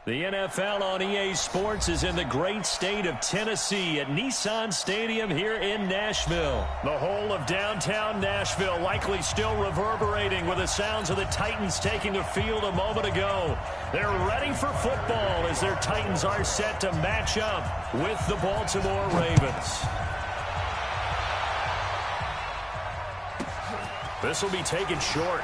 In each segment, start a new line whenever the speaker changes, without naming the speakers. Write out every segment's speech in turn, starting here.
The NFL on EA Sports is in the great state of Tennessee at Nissan Stadium here in Nashville. The whole of downtown Nashville likely still reverberating with the sounds of the Titans taking the field a moment ago. They're ready for football as their Titans are set to match up with the Baltimore Ravens. This will be taken short.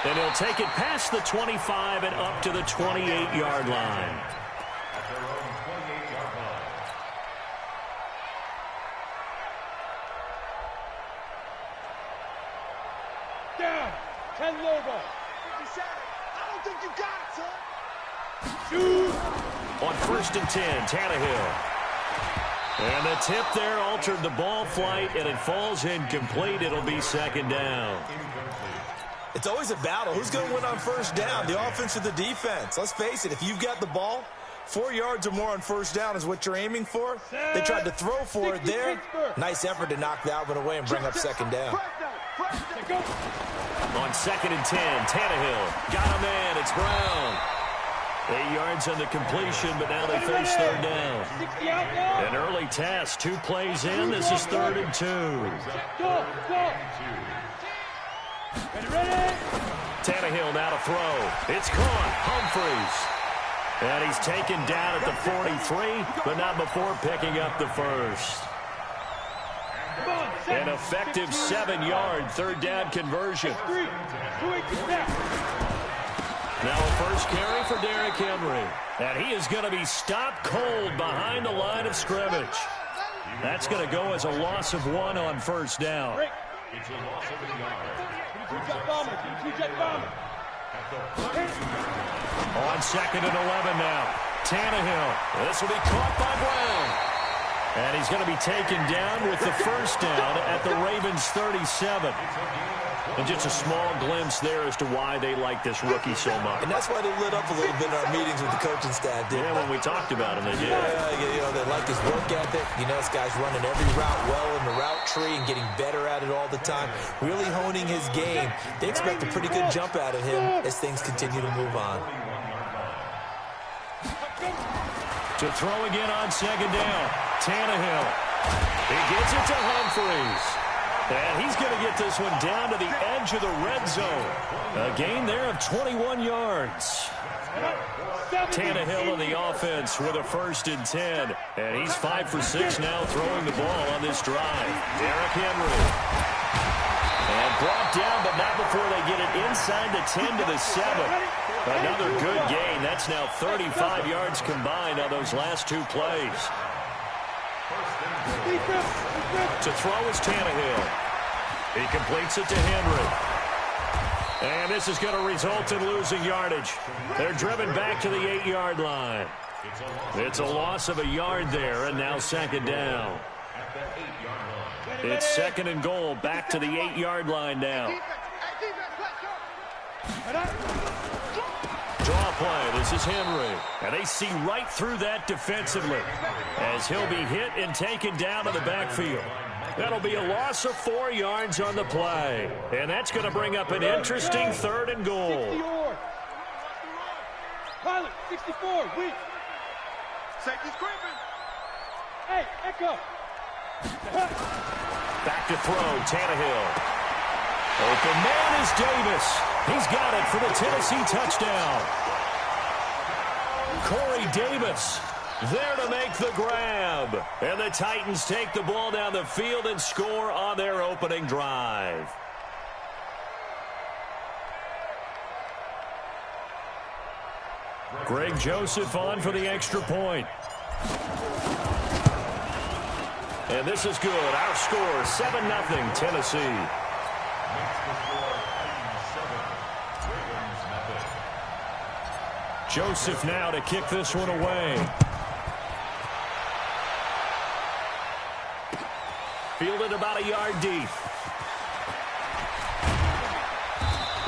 And he'll take it past the 25 and up to the 28-yard line.
Down. 10 Lobo. I don't think you got it, son. Shoot.
On 1st and 10, Tannehill. And the tip there altered the ball flight, and it falls incomplete. It'll be 2nd down.
It's always a battle. Who's going to win on 1st down, the offense or the defense? Let's face it, if you've got the ball, 4 yards or more on 1st down is what you're aiming for. They tried to throw for it there. Nice effort to knock that one away and bring up 2nd down.
On 2nd and 10, Tannehill got a man. It's Brown. 8 yards on the completion, but now they face 3rd down. An early task, 2 plays in. This is 3rd and 2. Tannehill now to throw. It's caught. Humphreys. And he's taken down at the 43, but not before picking up the first. An effective 7-yard 3rd down conversion. Now a first carry for Derrick Henry. And he is going to be stopped cold behind the line of scrimmage. That's going to go as a loss of 1 on 1st down.
It's a loss of a yard.
On 2nd and 11 now. Tannehill. This will be caught by Brown. And he's going to be taken down with the 1st down at the Ravens 37. And just a small glimpse there as to why they like this rookie so much.
And that's why they lit up a little bit in our meetings with the coaching staff, didn't they?
Yeah, when we talked about him, they did.
Yeah, they like his work ethic. This guy's running every route well in the route tree and getting better at it all the time, really honing his game. They expect a pretty good jump out of him as things continue to move on.
To throw again on 2nd down. Tannehill. He gets it to Humphreys. And he's going to get this one down to the edge of the red zone. A gain there of 21 yards. Tannehill in the offense with a 1st and 10. And he's 5 for 6 now throwing the ball on this drive. Derrick Henry. And brought down, but not before they get it inside the 10 to the 7. Another good gain. That's now 35 yards combined on those last 2 plays. To throw is Tannehill. He completes it to Henry. And this is going to result in losing yardage. They're driven back to the 8-yard line. It's a loss of a yard there, and now 2nd down. It's 2nd and goal, back to the 8-yard line now. Draw play. This is Henry. And they see right through that defensively as he'll be hit and taken down to the backfield. That'll be a loss of 4 yards on the play. And that's going to bring up an interesting 3rd and goal.
Pilot, 64, weak. Safety's creeping. Hey, echo.
Back to throw, Tannehill. Open man is Davis. He's got it for the Tennessee touchdown. Corey Davis there to make the grab. And the Titans take the ball down the field and score on their opening drive. Greg Joseph on for the extra point. And this is good. Our score, 7-0 Tennessee. Joseph now to kick this one away. Fielded about a yard deep.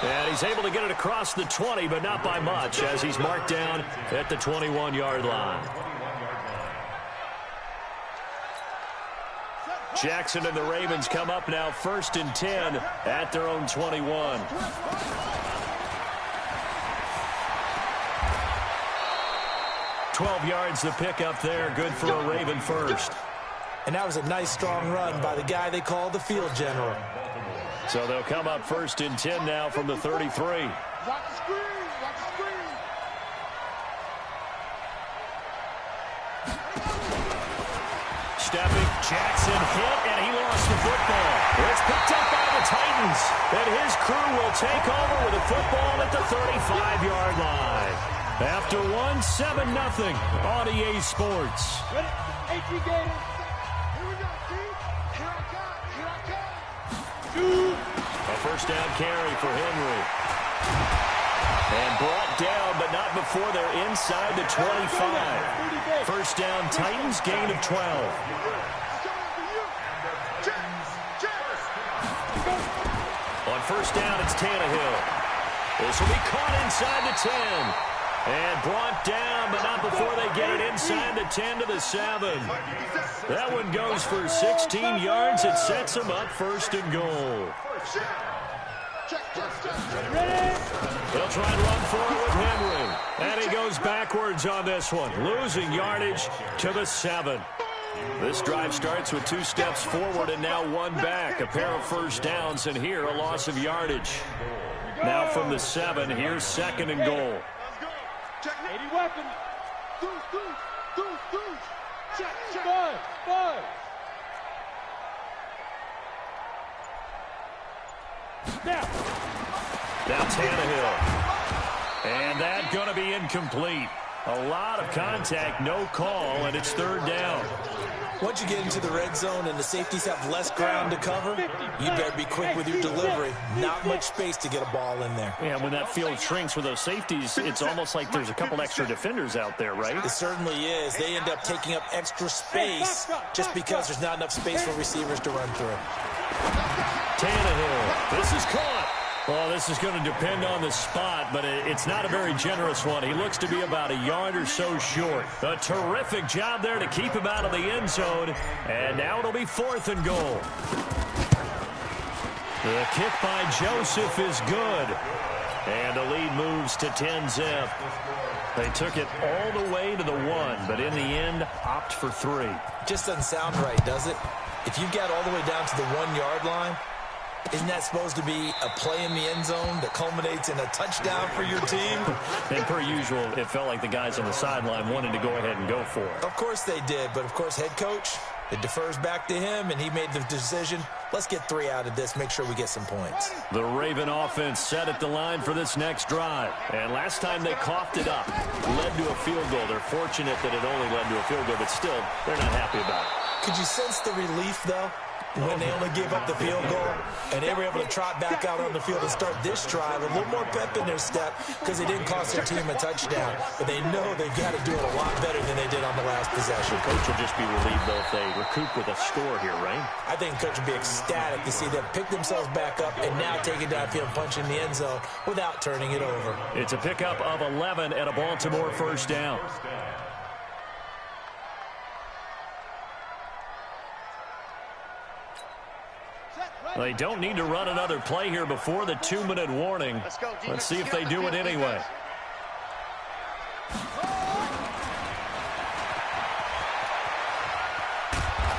And he's able to get it across the 20, but not by much, as he's marked down at the 21-yard line. Jackson and the Ravens come up now 1st and 10 at their own 21. 12 yards to pick up there. Good for a Raven first.
And that was a nice, strong run by the guy they call the field general.
So they'll come up 1st and 10 now from the 33.
Watch the screen. Watch the screen.
Stepping, Jackson hit, and he lost the football. It's picked up by the Titans, and his crew will take over with the football at the 35-yard line. After one, 7-0 on EA Sports.
Ready? 18 Gators. Here we go, team. Here I come. Here I come.
A first down carry for Henry. And brought down, but not before they're inside the 25. First down, Titans, gain of 12. On first down, it's Tannehill. This will be caught inside the 10. And brought down, but not before they get it inside the 10 to the 7. That one goes for 16 yards. It sets them up 1st and goal. They'll try and run for it with Henry. And he goes backwards on this one, losing yardage to the 7. This drive starts with 2 steps forward and now 1 back. A pair of first downs, and here a loss of yardage. Now from the 7, here's 2nd and goal.
80 weapons. Check. 5.
Now Tannehill. And that's going to be incomplete. A lot of contact, no call, and it's 3rd down.
Once you get into the red zone and the safeties have less ground to cover, you better be quick with your delivery. Not much space to get a ball in there.
Yeah, when that field shrinks with those safeties, it's almost like there's a couple extra defenders out there, right?
It certainly is. They end up taking up extra space just because there's not enough space for receivers to run through.
Tannehill, this is caught. Well, this is going to depend on the spot, but it's not a very generous one. He looks to be about a yard or so short. A terrific job there to keep him out of the end zone. And now it'll be 4th and goal. The kick by Joseph is good. And the lead moves to 10-zip. They took it all the way to the 1, but in the end, opt for 3.
Just doesn't sound right, does it? If you get all the way down to the 1-yard line, isn't that supposed to be a play in the end zone that culminates in a touchdown for your team?
And per usual, it felt like the guys on the sideline wanted to go ahead and go for it.
Of course they did, but of course head coach, it defers back to him, and he made the decision, let's get 3 out of this, make sure we get some points.
The Raven offense set at the line for this next drive. And last time they coughed it up, led to a field goal. They're fortunate that it only led to a field goal, but still, they're not happy about it.
Could you sense the relief, though? When they only gave up the field goal, and they were able to trot back out on the field and start this drive, a little more pep in their step because they didn't cost their team a touchdown. But they know they've got to do it a lot better than they did on the last possession.
Coach will just be relieved, though, if they recoup with a score here, right?
I think Coach will be ecstatic to see them pick themselves back up and now take it downfield and punch in the end zone without turning it over.
It's a pickup of 11 and a Baltimore first down. They don't need to run another play here before the 2-minute warning. Let's see if they do it anyway.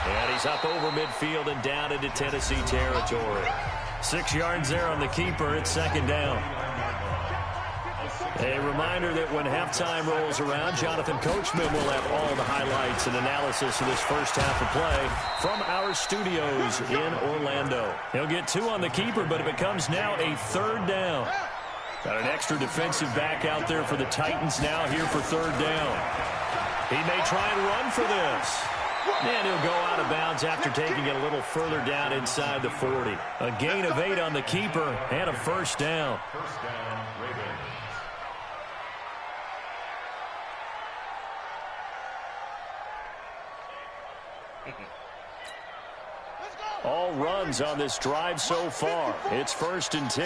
And he's up over midfield and down into Tennessee territory. 6 yards there on the keeper. It's 2nd down. A reminder that when halftime rolls around, Jonathan Coachman will have all the highlights and analysis of this first half of play from our studios in Orlando. He'll get 2 on the keeper, but it becomes now a 3rd down. Got an extra defensive back out there for the Titans now here for 3rd down. He may try and run for this. And he'll go out of bounds after taking it a little further down inside the 40. A gain of 8 on the keeper and a first down. All runs on this drive so far. It's 1st and 10.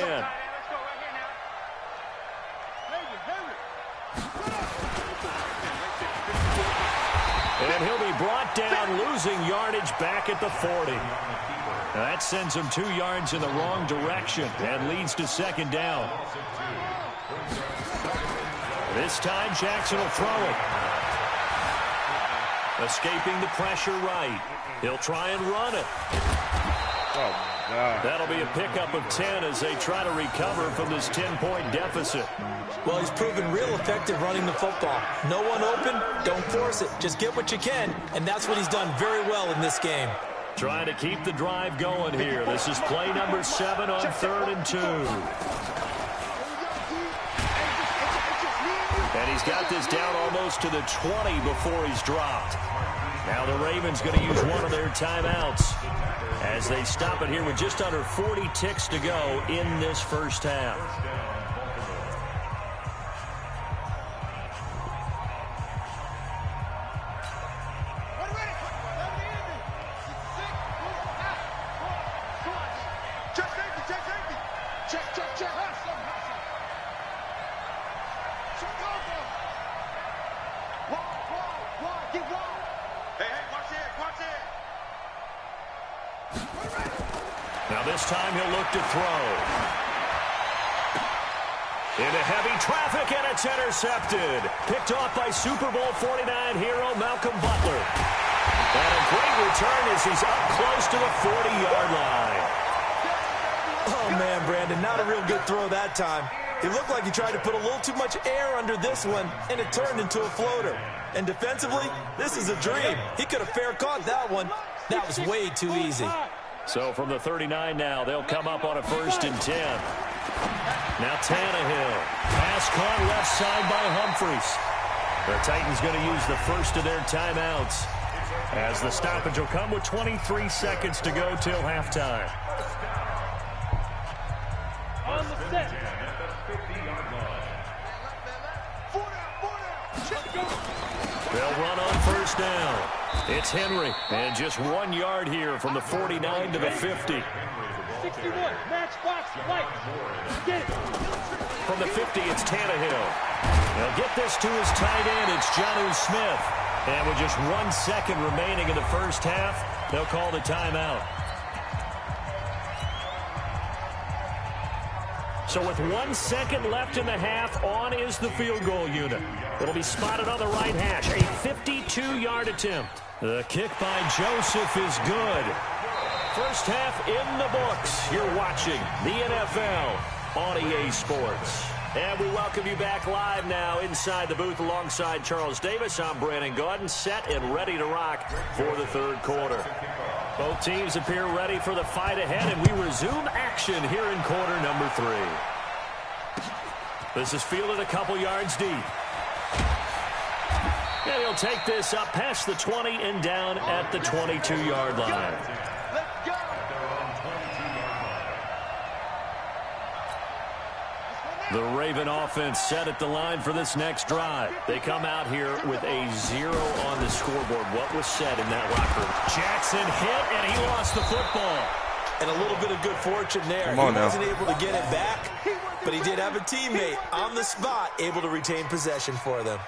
And he'll be brought down, losing yardage back at the 40. Now that sends him 2 yards in the wrong direction and leads to 2nd down. This time Jackson will throw it. Escaping the pressure right. He'll try and run it.
Oh, my God.
That'll be a pickup of 10 as they try to recover from this 10-point deficit.
Well, he's proven real effective running the football. No one open, don't force it. Just get what you can, and that's what he's done very well in this game.
Trying to keep the drive going here. This is play number 7 on 3rd and 2. And he's got this down almost to the 20 before he's dropped. Now the Ravens going to use one of their timeouts as they stop it here with just under 40 ticks to go in this first half. Now this time he'll look to throw. Into heavy traffic, and it's intercepted. Picked off by Super Bowl 49 hero Malcolm Butler. And a great return as he's up close to the 40-yard line.
Oh, man, Brandon, not a real good throw that time. It looked like he tried to put a little too much air under this one, and it turned into a floater. And defensively, this is a dream. He could have fair caught that one. That was way too easy.
So from the 39 now, they'll come up on a 1st and 10. Now Tannehill. Pass caught left side by Humphries. The Titans going to use the first of their timeouts as the stoppage will come with 23 seconds to go till halftime.
On the set.
They'll run on 1st down. It's Henry, and just 1 yard here from the 49 to the 50.
61, matchbox, light. Get it.
From the 50, it's Tannehill. They'll get this to his tight end. It's Jonnu Smith. And with just 1 second remaining in the first half, they'll call the timeout. So with 1 second left in the half, on is the field goal unit. It'll be spotted on the right hash. A 52-yard attempt. The kick by Joseph is good. First half in the books. You're watching the NFL on EA Sports. And we welcome you back live now inside the booth alongside Charles Davis. I'm Brandon Gaudin, set and ready to rock for the 3rd quarter. Both teams appear ready for the fight ahead, and we resume action here in quarter number 3. This is fielded a couple yards deep. And he'll take this up past the 20 and down at the 22-yard line. The Raven offense set at the line for this next drive. They come out here with a 0 on the scoreboard. What was said in that locker room? Jackson hit, and he lost the football.
And a little bit of good fortune there. He wasn't able to get it back, but he did have a teammate on the spot able to retain possession for them.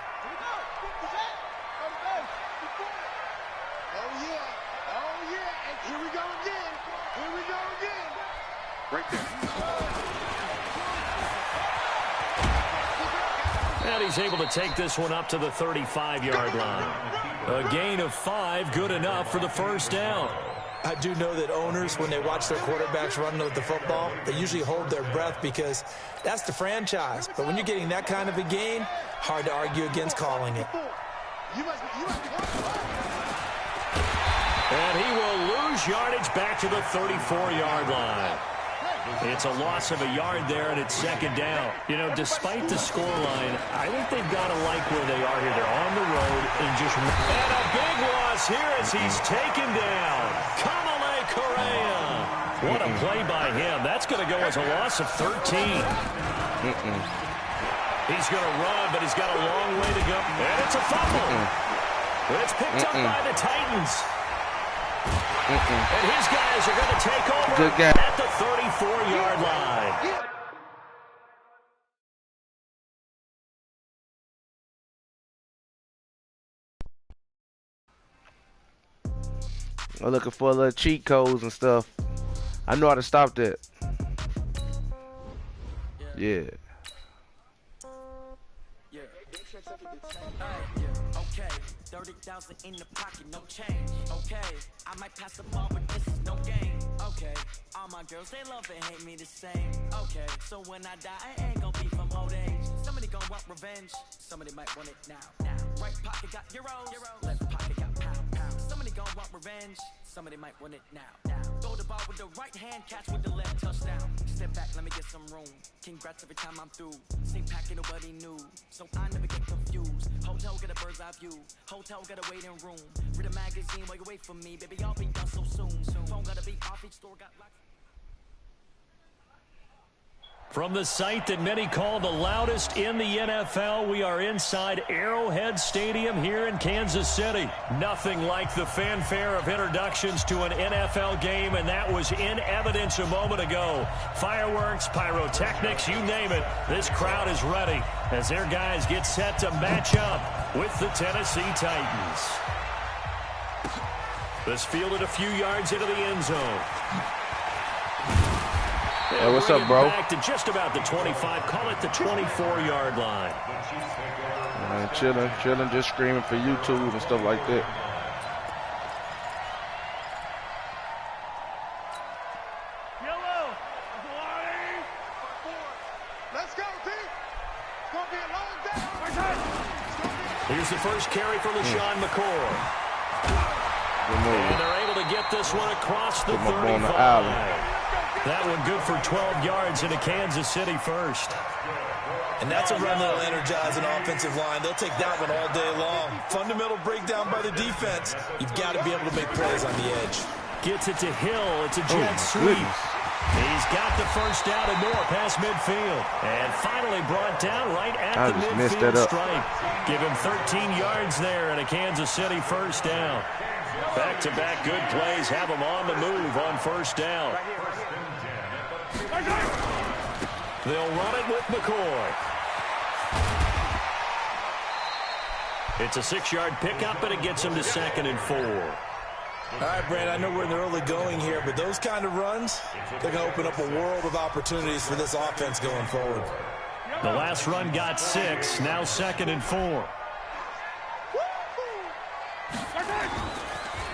And he's able to take this one up to the 35-yard line. A gain of 5, good enough for the first down.
I do know that owners, when they watch their quarterbacks run with the football, they usually hold their breath because that's the franchise. But when you're getting that kind of a gain, hard to argue against calling it.
And he will lose yardage back to the 34-yard line. It's a loss of a yard there, and it's 2nd down. You know, despite the scoreline, I think they've got to like where they are here. They're on the road and just... And a big loss here as he's taken down. Kamale Correa. What a play by him. That's going to go as a loss of 13. He's going to run, but he's got a long way to go. And it's a fumble. But it's picked up by the Titans. And his guys are going to take over at the 34-yard line.
I'm looking for little cheat codes and stuff. I know how to stop that. Yeah.
Okay, 30,000 in the pocket, no change. Okay, I might pass the ball, but this is no game. Okay, all my girls, they love and hate me the same. Okay, so when I die, I ain't gonna be from old age. Somebody gonna want revenge, somebody might want it now. Right pocket got euros, left pocket got pound. Somebody gonna want revenge, somebody might want it now. Throw the ball with the right hand, catch with the left, touchdown. Step back, let me get some room. Congrats every time I'm through. Same packet, nobody knew, so I never get confused. Hotel get a bird's eye view. Hotel got a waiting room. Read a magazine while you wait for me, baby. I'll be done so soon. Phone gotta be off, each store got locked.
From the site that many call the loudest in the NFL, we are inside Arrowhead Stadium here in Kansas City. Nothing like the fanfare of introductions to an NFL game, and that was in evidence a moment ago. Fireworks, pyrotechnics, you name it. This crowd is ready as their guys get set to match up with the Tennessee Titans. This fielded a few yards into the end zone.
Hey, what's up, bro?
Back to just about the 25, call it the 24-yard line.
Chilling, just screaming for YouTube and stuff like that.
Yellow. Let's go, T. It's going to be a long day.
Here's the first carry for LaShawn McCoy. And they're able to get this one across the 35. That one good for 12 yards into Kansas City first.
And that's a run that'll energize an offensive line. They'll take that one all day long. Fundamental breakdown by the defense. You've got to be able to make plays on the edge.
Gets it to Hill. It's a jet sweep. He's got the first down and more past midfield. And finally brought down right at the midfield stripe. Give him 13 yards there and a Kansas City first down. Back-to-back good plays have him on the move on first down. They'll run it with McCoy. It's a 6-yard pickup, and it gets him to 2nd and 4.
All right, Brad, I know we're in the early going here, but those kind of runs, they're going to open up a world of opportunities for this offense going forward.
The last run got 6, now 2nd and 4.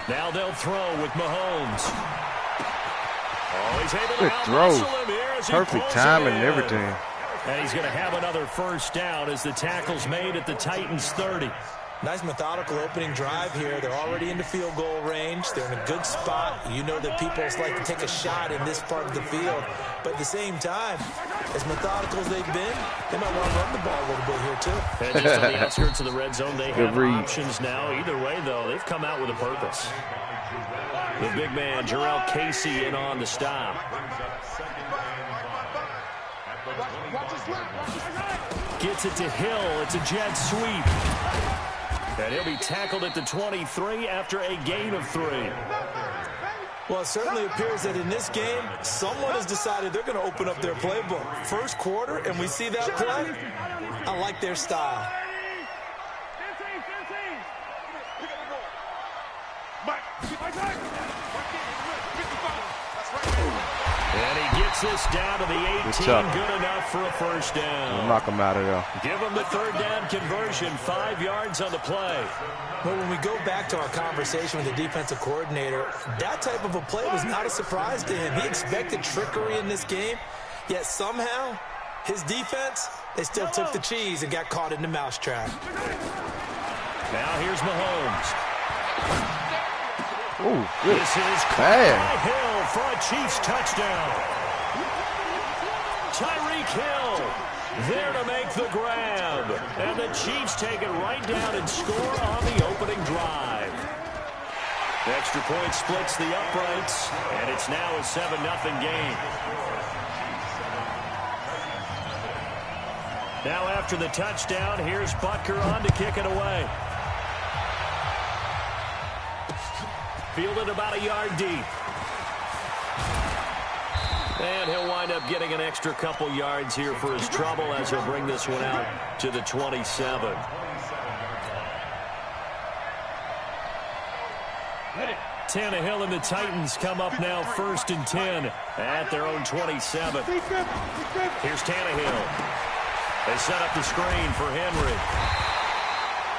Now they'll throw with Mahomes. Oh, he's able to out-muscle him here as he
perfect timing and everything.
And he's going to have another first down as the tackle's made at the Titans' 30.
Nice methodical opening drive here. They're already into field goal range. They're in a good spot. You know that people like to take a shot in this part of the field. But at the same time, as methodical as they've been, they might want to run the ball a little bit here, too.
And just on the outskirts of the red zone, they have options now. Either way, though, they've come out with a purpose. The big man, Jarrell Casey, in on the stop. Gets it to Hill. It's a jet sweep. And he'll be tackled at the 23 after a gain of 3.
Well, it certainly appears that in this game, someone has decided they're going to open up their playbook. First quarter, and we see that play. I like their style.
And he gets this down to the 18. Good enough for a first down.
We'll knock him out of there.
Give him the 3rd down conversion. 5 yards on the play.
Well, when we go back to our conversation with the defensive coordinator, that type of a play was not a surprise to him. He expected trickery in this game, yet somehow his defense, they still took the cheese and got caught in the mousetrap.
Now here's Mahomes.
Ooh, good.
This is by Hill for a Chiefs touchdown. Tyreek Hill there to make the grab. And the Chiefs take it right down and score on the opening drive. The extra point splits the uprights, and it's now a 7-0 game. Now after the touchdown, here's Butker on to kick it away. Fielded about a yard deep. And he'll wind up getting an extra couple yards here for his trouble as he'll bring this one out to the 27. Tannehill and the Titans come up now 1st and 10 at their own 27. Here's Tannehill. They set up the screen for Henry.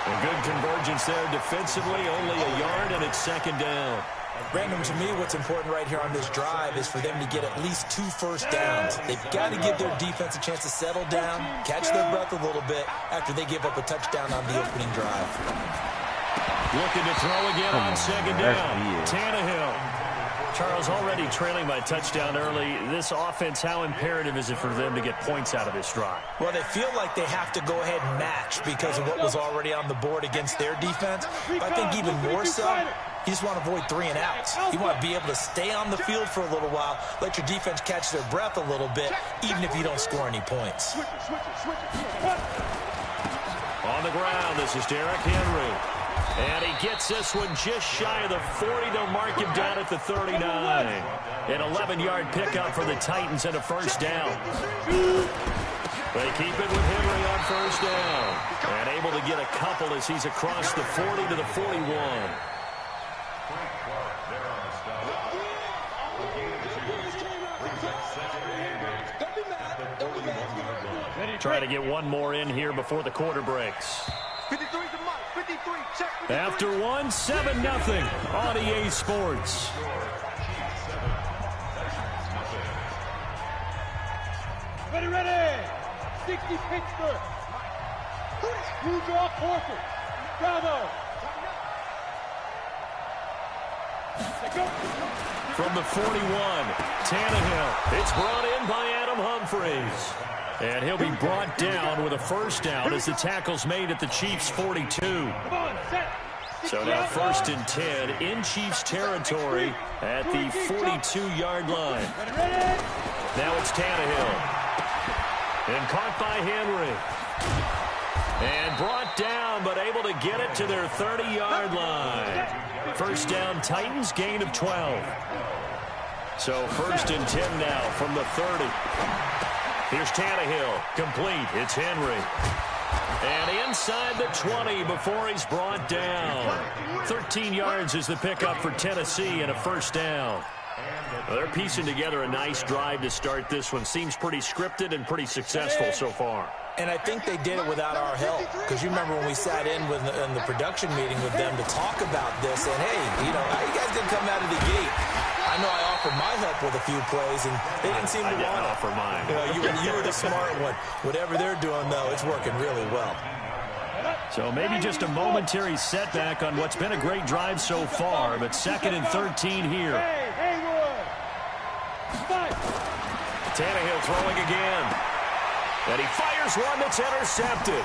A good convergence there defensively, only a yard, and it's second down.
Brandon, to me, what's important right here on this drive is for them to get at least 2 first downs. They've got to give their defense a chance to settle down, catch their breath a little bit after they give up a touchdown on the opening drive.
Looking to throw again on second down. Tannehill. Charles, already trailing by touchdown early. This offense, how imperative is it for them to get points out of this drive?
Well, they feel like they have to go ahead and match because of what was already on the board against their defense. But I think even more so, you just want to avoid 3 and outs. You want to be able to stay on the field for a little while, let your defense catch their breath a little bit, even if you don't score any points.
On the ground, this is Derrick Henry. And he gets this one just shy of the 40. They'll mark him down at the 39. An 11-yard pickup for the Titans and a first down. They keep it with Henry on first down. And able to get a couple as he's across the 40 to the 41. Trying to get one more in here before the quarter breaks.
53 to Mike. 53. Check. 53.
After 1, 7-0 on EA Sports.
Ready. 60 Pittsburgh. New draw Corker. Bravo.
From the 41, Tannehill. It's brought in by Adam Humphries. And he'll be brought down with a first down as the tackle's made at the Chiefs' 42. So now 1st and 10 in Chiefs territory at the 42-yard line. Now it's Tannehill. And caught by Henry. And brought down, but able to get it to their 30-yard line. First down, Titans, gain of 12. So 1st and 10 now from the 30. Here's Tannehill, complete, it's Henry. And inside the 20 before he's brought down. 13 yards is the pickup for Tennessee and a first down. Well, they're piecing together a nice drive to start this one. Seems pretty scripted and pretty successful so far.
And I think they did it without our help. Because you remember when we sat in the production meeting with them to talk about this. And, hey, you know, how you guys didn't come out of the gate? I know I offered my help with a few plays, and they didn't seem to want it. I didn't offer mine. You were the smart one. Whatever they're doing, though, it's working really well.
So maybe just a momentary setback on what's been a great drive so far, but 2nd and 13 here. Tannehill throwing again. And he fires one that's intercepted.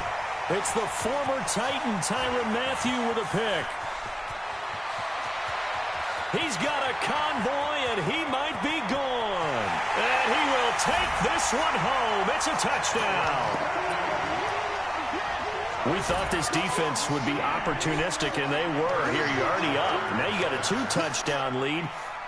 It's the former Titan, Tyrann Mathieu, with a pick. He's got a convoy, and he might be gone. And he will take this one home. It's a touchdown. We thought this defense would be opportunistic, and they were. Here, you're already up. Now you got a 2-touchdown lead.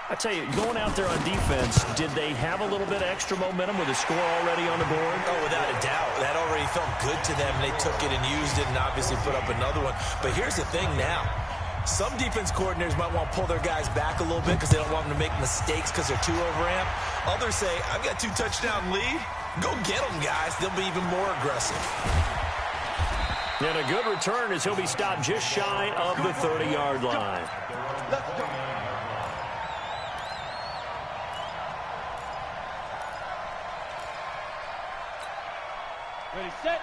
I tell you, going out there on defense, did they have a little bit of extra momentum with a score already on the board?
Oh, without a doubt. That already felt good to them. They took it and used it and obviously put up another one. But here's the thing now. Some defense coordinators might want to pull their guys back a little bit because they don't want them to make mistakes because they're too overamped. Others say, I've got 2-touchdown lead. Go get them, guys. They'll be even more aggressive.
And a good return as he'll be stopped just shy of the 30-yard line.
Let's go.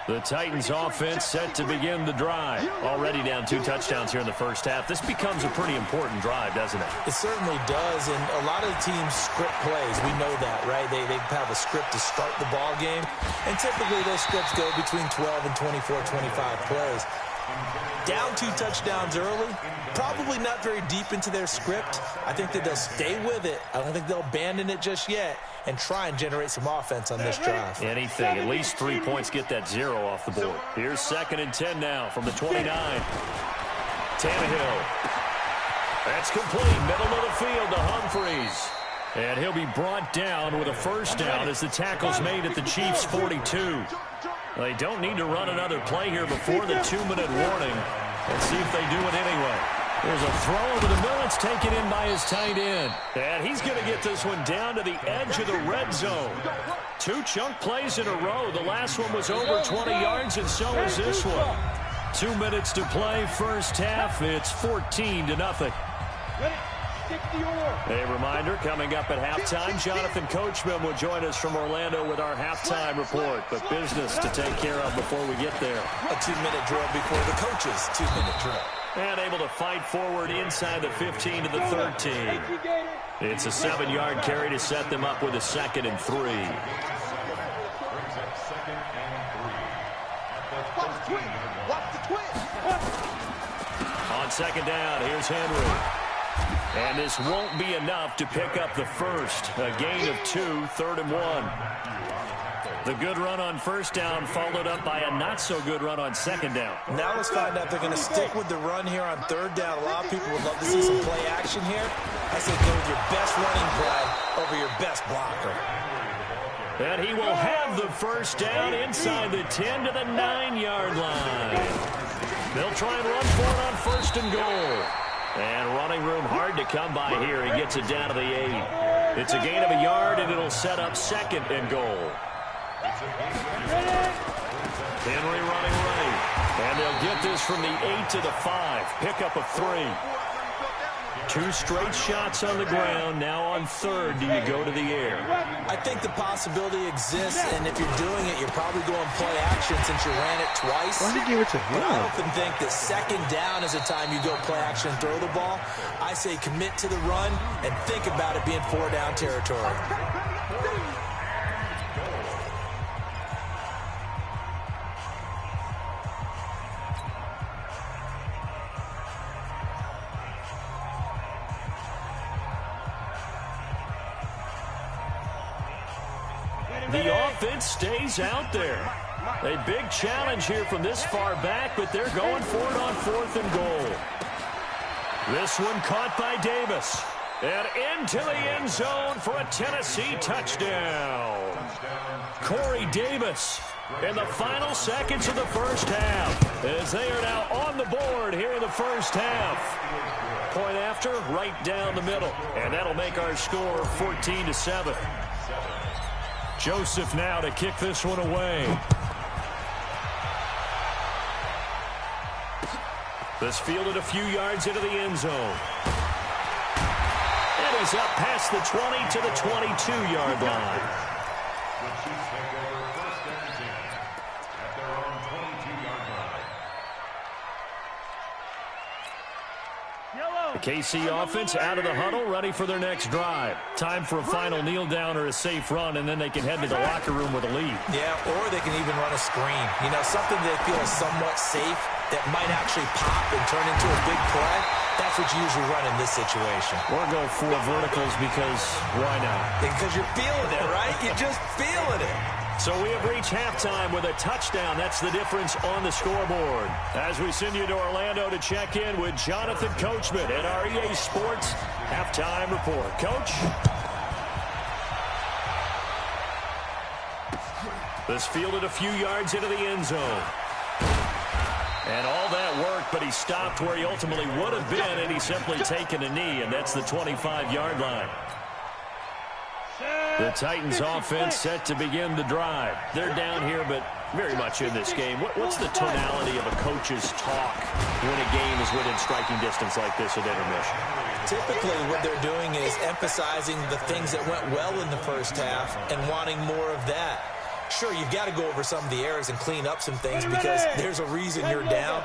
The Titans offense set to begin the drive. Already down 2 touchdowns here in the first half. This becomes a pretty important drive, doesn't it?
It certainly does, and a lot of the teams script plays. We know that, right? They have a script to start the ball game, and typically those scripts go between 12 and 24, 25 plays. Down 2 touchdowns early, probably not very deep into their script. I think that they'll stay with it. I don't think they'll abandon it just yet and try and generate some offense on this drive.
Anything. At least 3 points get that 0 off the board. Here's 2nd and 10 now from the 29. Tannehill. That's complete. Middle of the field to Humphries. And he'll be brought down with a first down as the tackle's made at the Chiefs' 42. They don't need to run another play here before the 2-minute warning. Let's see if they do it anyway. There's a throw over the middle. It's taken in by his tight end. And he's going to get this one down to the edge of the red zone. 2 chunk plays in a row. The last one was over 20 yards, and so is this one. 2 minutes to play, first half. It's 14-0. A reminder, coming up at halftime, Jonathan Coachman will join us from Orlando with our halftime report. But business to take care of before we get there.
A 2-minute drill before the coach's 2-minute drill.
And able to fight forward inside the 15 to the 13. It's a 7-yard carry to set them up with a 2nd and 3. On 2nd down, here's Henry. And this won't be enough to pick up the first. A gain of 2, 3rd and 1. The good run on 1st down followed up by a not-so-good run on 2nd down.
Now let's find out if they're going to stick with the run here on 3rd down. A lot of people would love to see some play action here. I say go with your best running play over your best blocker.
And he will have the 1st down inside the 10 to the 9-yard line. They'll try and run for it on 1st and goal. And running room hard to come by here. He gets it down to the 8. It's a gain of a yard, and it'll set up 2nd and goal. Henry running right. And they'll get this from the 8 to the 5. Pickup of 3. 2 straight shots on the ground. Now on 3rd, do you go to the air?
I think the possibility exists, and if you're doing it, you're probably going play action since you ran it twice.
Why did you give it to him?
But I often think that 2nd down is the time you go play action and throw the ball. I say commit to the run and think about it being 4-down territory.
The offense stays out there. A big challenge here from this far back, but they're going for it on 4th and goal. This one caught by Davis. And into the end zone for a Tennessee touchdown. Corey Davis in the final seconds of the 1st half, as they are now on the board here in the 1st half. Point after, right down the middle. And that'll make our score 14-7. Joseph now to kick this one away. This fielded a few yards into the end zone. And he's up past the 20 to the 22-yard line. The KC offense out of the huddle, ready for their next drive. Time for a final kneel down or a safe run, and then they can head to the locker room with a lead.
Yeah, or they can even run a screen. You know, something they feel is somewhat safe that might actually pop and turn into a big play. That's what you usually run in this situation.
Or go 4 verticals because why not?
Because you're feeling it, right? You're just feeling it.
So we have reached halftime with a touchdown. That's the difference on the scoreboard. As we send you to Orlando to check in with Jonathan Coachman at our EA Sports Halftime Report. Coach? This fielded a few yards into the end zone. And all that work, but he stopped where he ultimately would have been, and he's simply taken a knee, and that's the 25-yard line. The Titans offense set to begin the drive. They're down here, but very much in this game. What's the tonality of a coach's talk when a game is within striking distance like this at intermission?
Typically, what they're doing is emphasizing the things that went well in the 1st half and wanting more of that. Sure, you've got to go over some of the errors and clean up some things because there's a reason you're down.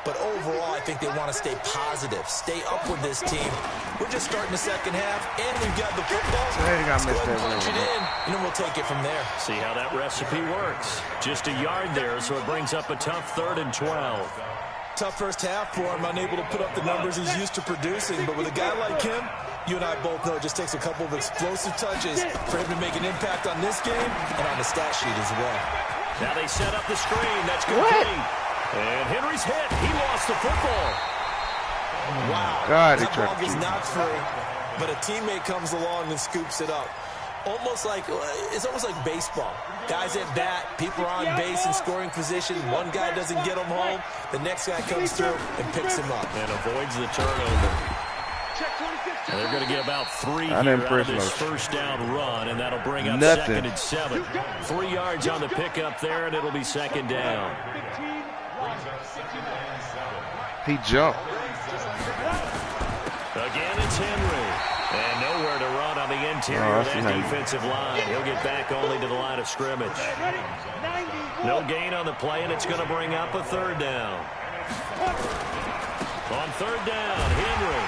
But overall, I think they want to stay positive, stay up with this team. We're just starting the 2nd half, and we've got the football. Let's go ahead and punch it in, and then we'll take it from there.
See how that recipe works. Just a yard there, so it brings up a tough 3rd and 12.
Tough 1st half for him, unable to put up the numbers he's used to producing. But with a guy like him, you and I both know it just takes a couple of explosive touches for him to make an impact on this game and on the stat sheet as well.
Now they set up the screen. That's complete. And Henry's hit. He lost the football.
Wow.
God,
that ball gets knocked free, but a teammate comes along and scoops it up. almost like baseball. Guys at bat, people are on base in scoring position. One guy doesn't get him home. The next guy comes through and picks him up.
And avoids the turnover. And they're going to get about 3 here out of this first down run, and that'll bring up second and 7. 3 yards on the pickup there, and it'll be second down.
He jumped.
Again, it's Henry. And nowhere to run on the interior of that defensive line. He'll get back only to the line of scrimmage. No gain on the play, and it's going to bring up a third down. On third down, Henry.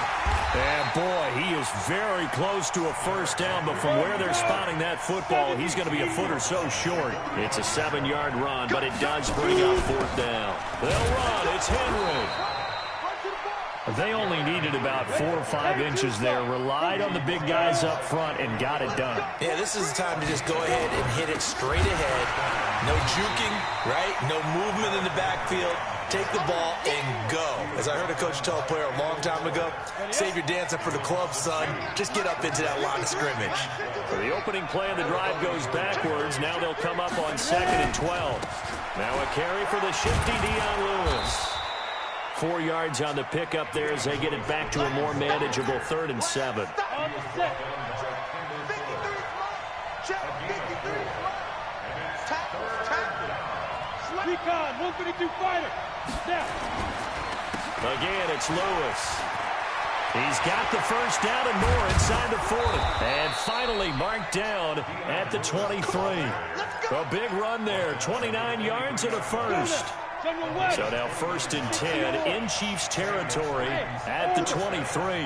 And boy, he is very close to a first down, but from where they're spotting that football, he's going to be a foot or so short. It's a 7-yard run, but it does bring up fourth down. They'll run. It's Henry. They only needed about 4 or 5 inches there, relied on the big guys up front, and got it done.
Yeah, this is the time to just go ahead and hit it straight ahead. No juking, right? No movement in the backfield. Take the ball and go. As I heard a coach tell a player a long time ago, save your dancing for the club, son. Just get up into that line of scrimmage.
So the opening play of the drive goes backwards. Now they'll come up on 2nd and 12. Now a carry for the shifty Dion Lewis. 4 yards on the pickup there as they get it back to a more manageable 3rd and 7. Again, it's Lewis. He's got the first down and more inside the 40. And finally marked down at the 23. A big run there, 29 yards and a first. So now 1st and 10 in Chiefs territory at the 23.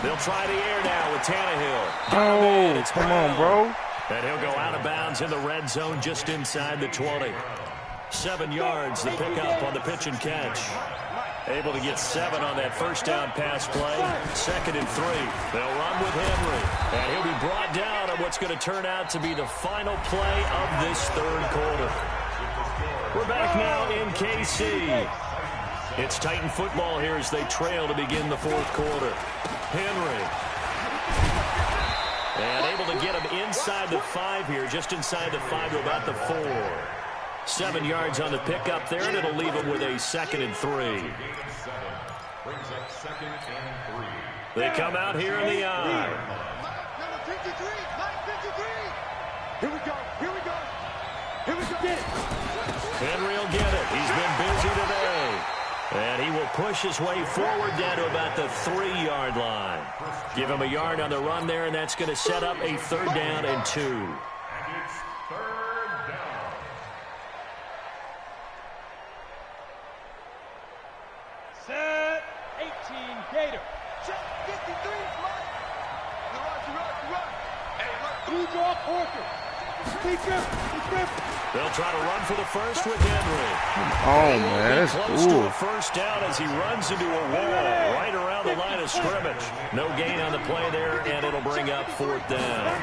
They'll try the air now with Tannehill.
Oh, come on, bro.
And he'll go out of bounds in the red zone just inside the 20. 7 yards, the pickup on the pitch and catch. Able to get 7 on that first down pass play. 2nd and 3. They'll run with Henry. And he'll be brought down on what's going to turn out to be the final play of this 3rd quarter. We're back now in KC. It's Titan football here as they trail to begin the 4th quarter. Henry. And able to get him inside the 5 here, just inside the 5 to about the 4. 7 yards on the pickup there, and it'll leave him with a 2nd and 3. They come out here in the eye.
Here we go. Here we go. Here we go.
Henry will get it. He's been busy today. And he will push his way forward down to about the 3-yard line. Give him a yard on the run there, and that's going to set up a 3rd down and 2.
Set 18 Gator. Check 53, Mike. Run. Draw Porter.
They'll try to run for the first with Henry.
Oh, man.
Close to a first down as he runs into a wall right around the line of scrimmage. No gain on the play there, and it'll bring up 4th down.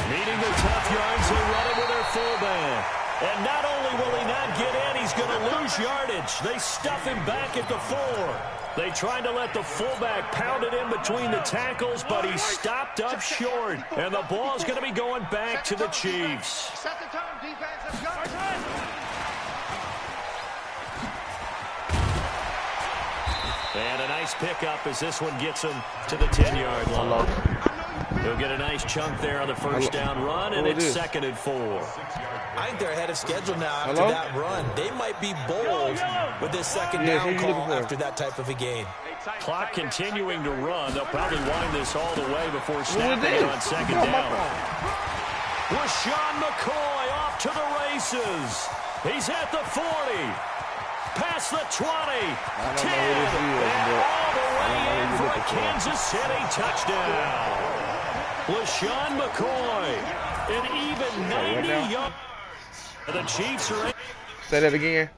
Needing the tough yards, they run it with their fullback. And not only will he not get in, he's going to lose yardage. They stuff him back at the 4. They tried to let the fullback pound it in between the tackles, but he stopped up short. And the ball's going to be going back to the Chiefs.
Second turn, defense. Let's go.
And a nice pickup as this one gets him to the 10-yard line. He'll get a nice chunk there on the first down run, and it's 2nd and 4.
I think they're ahead of schedule now after that run. They might be bold with this 2nd down call after that type of a game.
Clock continuing to run. They'll probably wind this all the way before snapping it on 2nd down. LaShawn McCoy off to the races. He's at the 40. Past the 20. 10. And all the way in for a Kansas City touchdown. LaShawn McCoy. An even 90 yards. The Chiefs are in.
Say that again.